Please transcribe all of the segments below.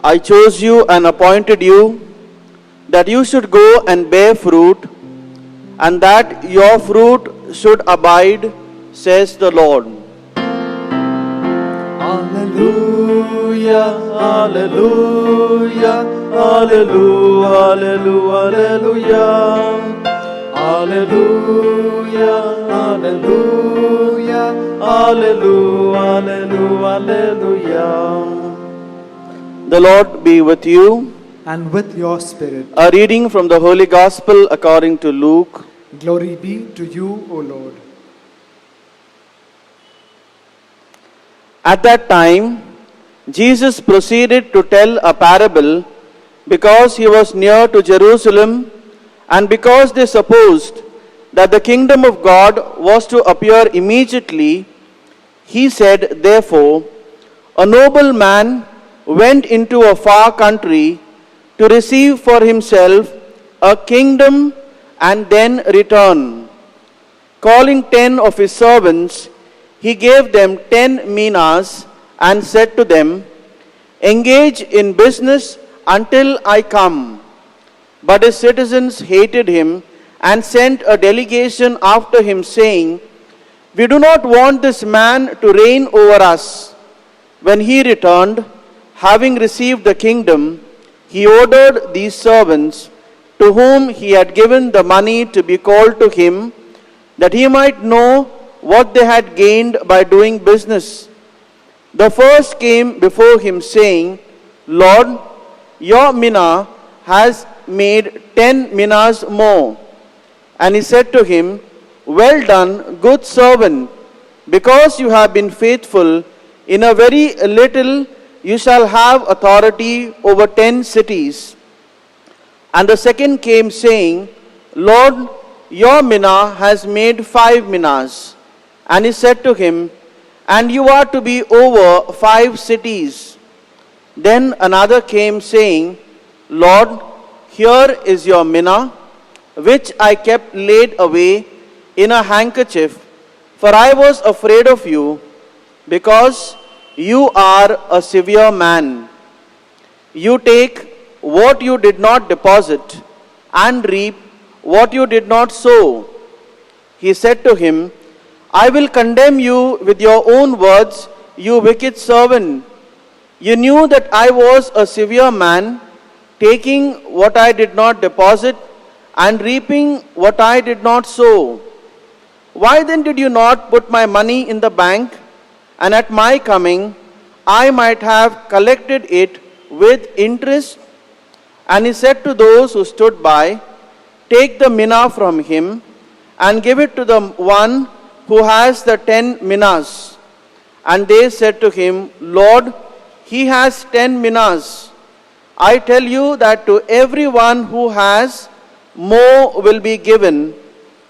I chose you and appointed you that you should go and bear fruit, and that your fruit should abide, says the Lord. Hallelujah, hallelujah, hallelujah, hallelujah, hallelujah, hallelujah, hallelujah. The Lord be with you. And with your spirit. A reading from the Holy Gospel according to Luke. Glory be to you, O Lord. At that time, Jesus proceeded to tell a parable because he was near to Jerusalem and because they supposed that the kingdom of God was to appear immediately. He said, therefore, a noble man went into a far country to receive for himself a kingdom and then return. Calling 10 of his servants, he gave them 10 minas and said to them, engage in business until I come. But his citizens hated him and sent a delegation after him, saying, we do not want this man to reign over us. When he returned, having received the kingdom, he ordered these servants, to whom he had given the money, to be called to him, that he might know what they had gained by doing business. The first came before him, saying, Lord, your mina has made 10 minas more. And he said to him, well done, good servant, because you have been faithful in a very little, you shall have authority over 10 cities. And the second came, saying, Lord, your mina has made 5 minas. And he said to him, and you are to be over 5 cities. Then another came, saying, Lord, here is your mina, which I kept laid away in a handkerchief, for I was afraid of you, because you are a severe man. You take what you did not deposit, and reap what you did not sow. He said to him, I will condemn you with your own words, you wicked servant. You knew that I was a severe man, taking what I did not deposit, and reaping what I did not sow. Why then did you not put my money in the bank, and at my coming I might have collected it with interest? And he said to those who stood by, take the mina from him, and give it to the one who has the 10 minas. And they said to him, Lord, he has 10 minas. I tell you that to everyone who has, more will be given,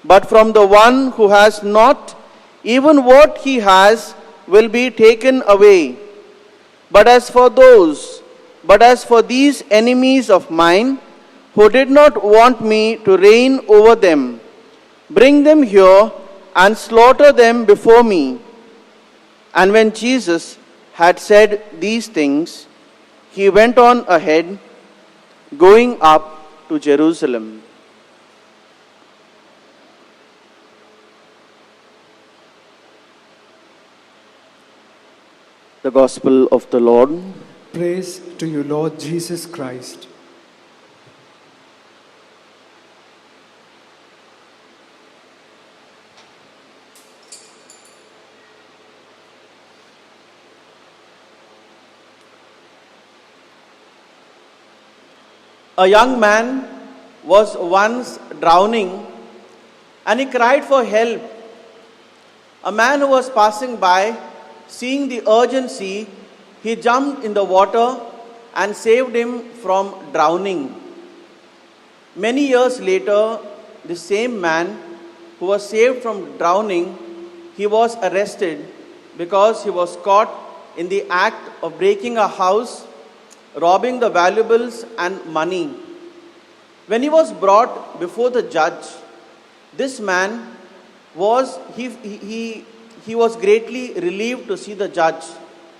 but from the one who has not, even what he has will be taken away. But as for these enemies of mine, who did not want me to reign over them, bring them here and slaughter them before me. And when Jesus had said these things, he went on ahead, going up to Jerusalem. The Gospel of the Lord. Praise to you, Lord Jesus Christ. A young man was once drowning and he cried for help. A man who was passing by, seeing the urgency, he jumped in the water and saved him from drowning. Many years later, the same man who was saved from drowning, he was arrested because he was caught in the act of breaking a house, robbing the valuables and money. When he was brought before the judge, this man was greatly relieved to see the judge,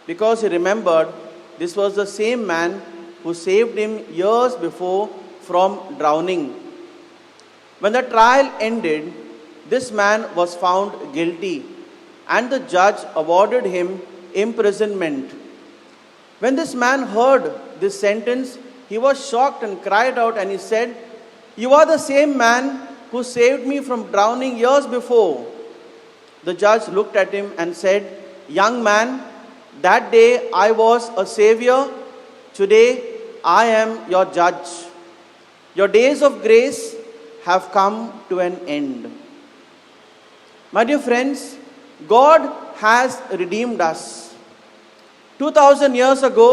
because he remembered this was the same man who saved him years before from drowning. When the trial ended, this man was found guilty, and the judge awarded him imprisonment. When this man heard this sentence, he was shocked and cried out, and he said, "You are the same man who saved me from drowning years before." The judge looked at him and said, "Young man, that day I was a savior. Today I am your judge. Your days of grace have come to an end." My dear friends, God has redeemed us. 2000 years ago,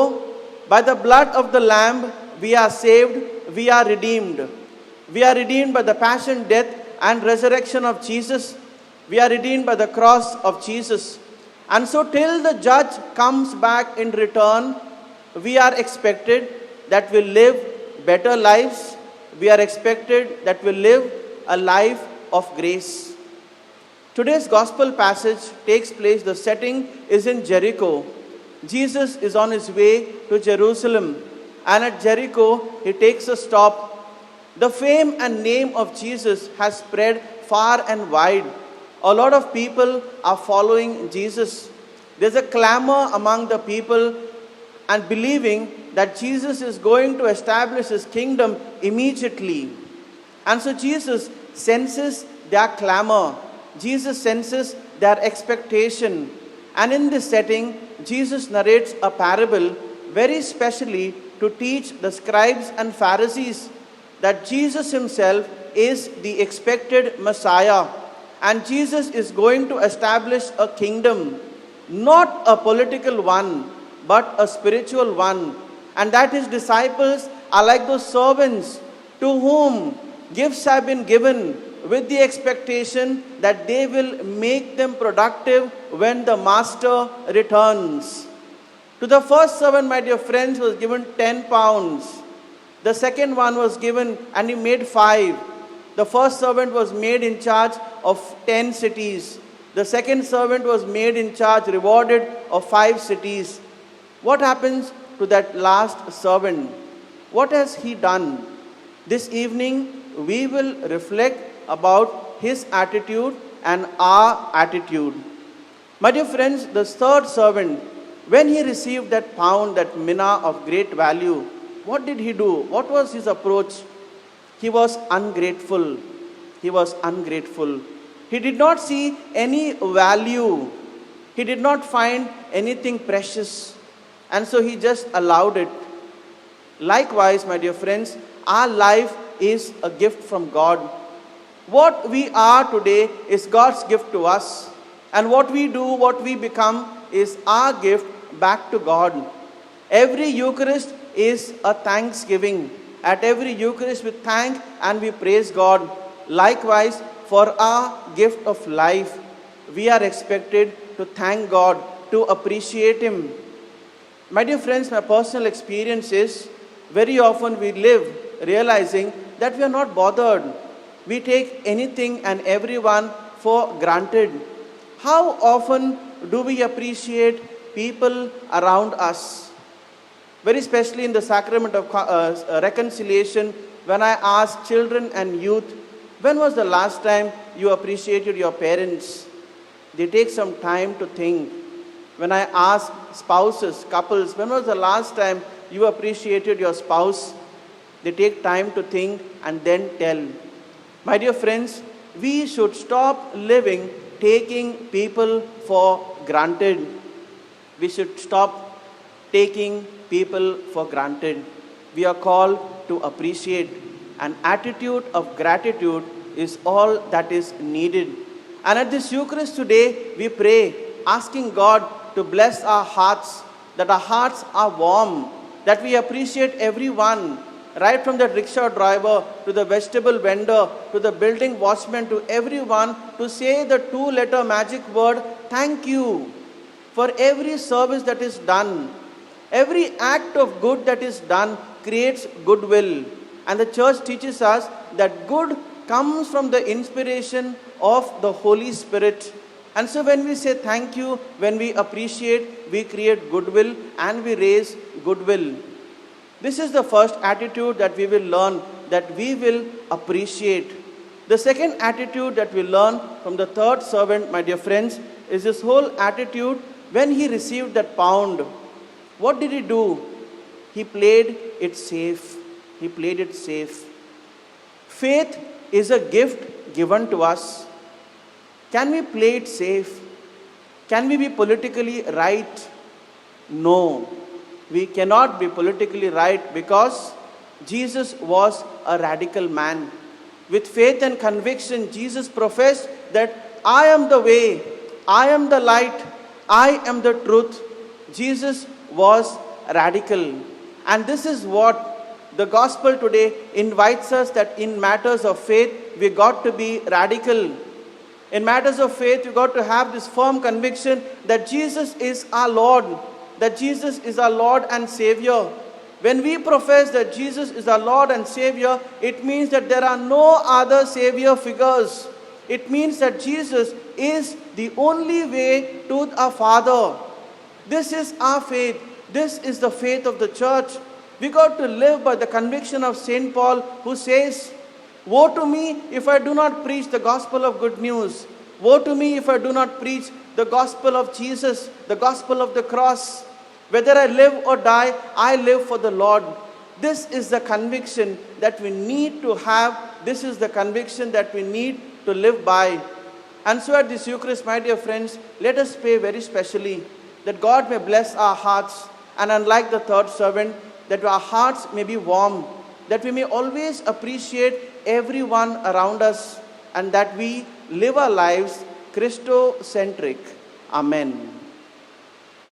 by the blood of the Lamb, we are saved, we are redeemed. We are redeemed by the passion, death, and resurrection of Jesus. We are redeemed by the cross of Jesus. And so, till the judge comes back in return, we are expected that we live better lives. We are expected that we live a life of grace. Today's gospel passage takes place, the setting is in Jericho. Jesus is on his way to Jerusalem, and at Jericho he takes a stop. The fame and name of Jesus has spread far and wide. A lot of people are following Jesus. There's a clamor among the people and believing that Jesus is going to establish his kingdom immediately. And so Jesus senses their clamor. Jesus senses their expectation. And in this setting, Jesus narrates a parable very specially to teach the scribes and Pharisees that Jesus himself is the expected Messiah. And Jesus is going to establish a kingdom, not a political one, but a spiritual one. And that his disciples are like those servants to whom gifts have been given with the expectation that they will make them productive when the master returns. To the first servant, my dear friends, was given 10 pounds. The second one was given and he made 5. The first servant was made in charge of 10 cities. The second servant was made in charge, rewarded of 5 cities. What happens to that last servant? What has he done? This evening, we will reflect about his attitude and our attitude. My dear friends, the third servant, when he received that pound, that mina of great value, what did he do? What was his approach? He was ungrateful. He was ungrateful. He did not see any value. He did not find anything precious. And so he just allowed it. Likewise, my dear friends, our life is a gift from God. What we are today is God's gift to us. And what we do, what we become, is our gift back to God. Every Eucharist is a thanksgiving. At every Eucharist we thank and we praise God. Likewise, for our gift of life, we are expected to thank God, to appreciate Him. My dear friends, my personal experience is very often we live realizing that we are not bothered. We take anything and everyone for granted. How often do we appreciate people around us? Very especially in the sacrament of reconciliation, when I ask children and youth, when was the last time you appreciated your parents? They take some time to think. When I ask spouses, couples, when was the last time you appreciated your spouse? They take time to think and then tell. My dear friends, we should stop living taking people for granted. We should stop taking people for granted. We are called to appreciate. An attitude of gratitude is all that is needed. And at this Eucharist today, we pray, asking God to bless our hearts, that our hearts are warm, that we appreciate everyone, right from the rickshaw driver to the vegetable vendor to the building watchman, to everyone, to say the 2-letter magic word, thank you, for every service that is done. Every act of good that is done creates goodwill. And the church teaches us that good comes from the inspiration of the Holy Spirit. And so when we say thank you, when we appreciate, we create goodwill and we raise goodwill. This is the first attitude that we will learn, that we will appreciate. The second attitude that we learn from the third servant, my dear friends, is this whole attitude when he received that pound. What did he do? He played it safe. He played it safe. Faith is a gift given to us. Can we play it safe? Can we be politically right? No, we cannot be politically right, because Jesus was a radical man. With faith and conviction, Jesus professed that I am the way, I am the light, I am the truth. Jesus was radical. And this is what the gospel today invites us, that in matters of faith, we got to be radical. In matters of faith, you got to have this firm conviction that Jesus is our Lord, that Jesus is our Lord and Savior. When we profess that Jesus is our Lord and Savior, it means that there are no other Savior figures. It means that Jesus is the only way to our Father. This is our faith. This is the faith of the church. We got to live by the conviction of St. Paul, who says, woe to me if I do not preach the gospel of good news. Woe to me if I do not preach the gospel of Jesus, the gospel of the cross. Whether I live or die, I live for the Lord. This is the conviction that we need to have. This is the conviction that we need to live by. And so at this Eucharist, my dear friends, let us pray very specially that God may bless our hearts, and unlike the third servant, that our hearts may be warm, that we may always appreciate everyone around us, and that we live our lives Christocentric. Amen.